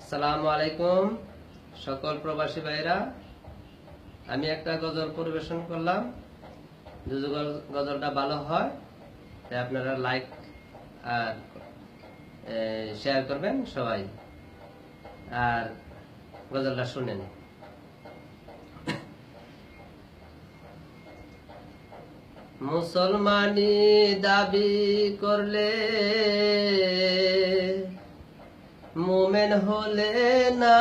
আসসালামু আলাইকুম সকল প্রবাসী ভাইরা। আমি একটা গজল পরিবেশন করলাম। যদি গজলটা ভালো হয় তাই আপনারা লাইক আর শেয়ার করবেন সবাই, আর গজলটা শুনেন। মুসলমানি দাবি করলে মোমেন হলে না,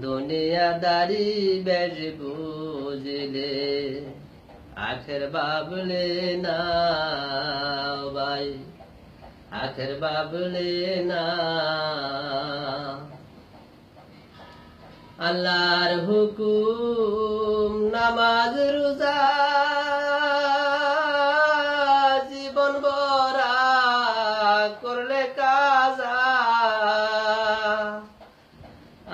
দুনিয়াদারি বেশ বুঝলে আখের বাবলে না ভাই, আখের বাবলে না। আল্লাহর হুকুম নামাজ রোজা জীবন ভরা করলে কাজা,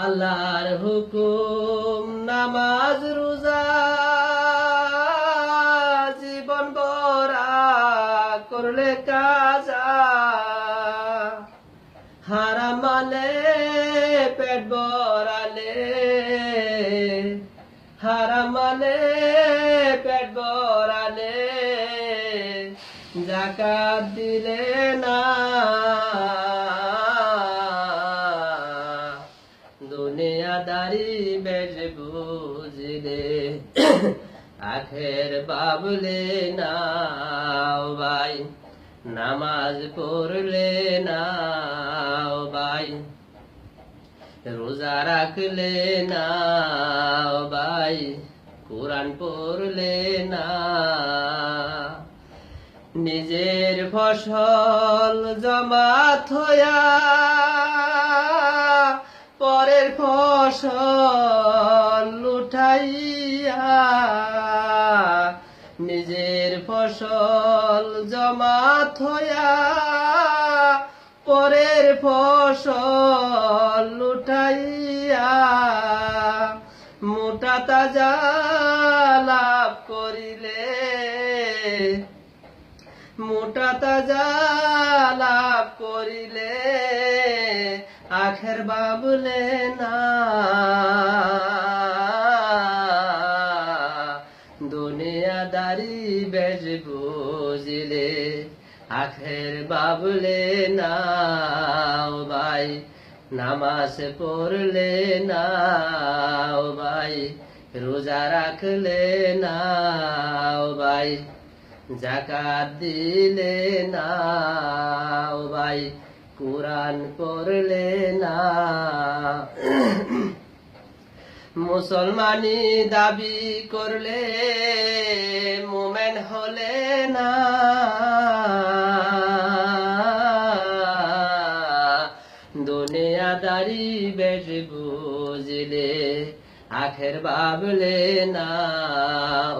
আল্লাহর হুকুম নামাজ রোজা জীবন ভরা করলে কাজা, হারাম মানে পেট ভরালে, হারাম মানে পেট ভরালে যাকাত দিলে না, দুনিয়াদারি বেশ বুঝলে আখের বাবলে না ভাই, নামাজ পড়লে না ভাই, রোজা রাখলে না ভাই, কোরআন পড়লে না, নিজের ফসল জমাত হইয়া পরের ফসল লুটাইয়া, নিজের ফসল জমাত হইয়া পরের ফসল লুটাইয়া, মোটা তাজা লাভ করিলে, মোটা তাজা লাভ করিলে আখের বাবলে না, দুনিয়াদারি বেশ বুঝলে আখের বাবলে না ভাই, নামাজ পড়লে না ভাই, রোজা রাখলে না ভাই, যাকাত দিলে না ভাই, কোরআন পড়লে না। মুসলমানি দাবি করলে মোমেন হলে না, দুনিয়াদারি বেশ বুঝলে আখের বাবলে না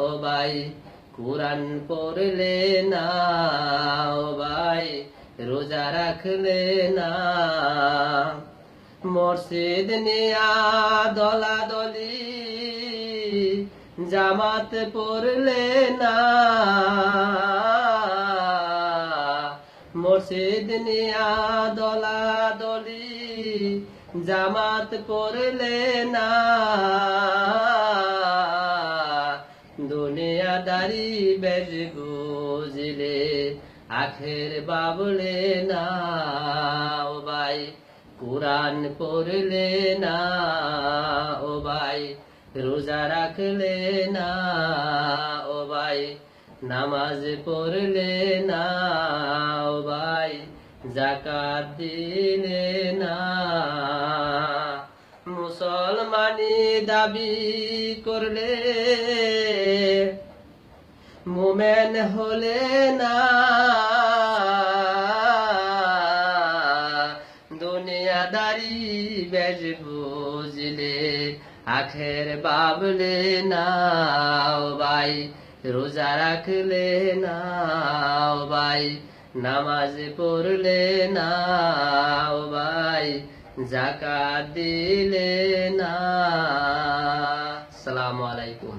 ও ভাই, কোরআন পড়লে না ও ভাই, রোজা রাখলে না, মসজিদ নিয়া দলাদলি জামাত পড়লে না, মসজিদ নিয়া দলাদলি জামাত পড়লে না, দুনিয়াদারি বেশ বুঝলে আখের বাবলে না ও ভাই, কোরআন পড়লে না ও ভাই, রোজা রাখলে না ও ভাই, নামাজ পড়লে না ও ভাই, যাকাত দিলে না। মুসলমানি দাবি করলে মোমেন হলে না, দুনিয়াদারি বেশ বুঝলে আখের বাবলে না ভাই, রোজা রাখলে না ভাই, নামাজ পড়লে না ভাই, যাকাত দিলে না। আসসালামু আলাইকুম।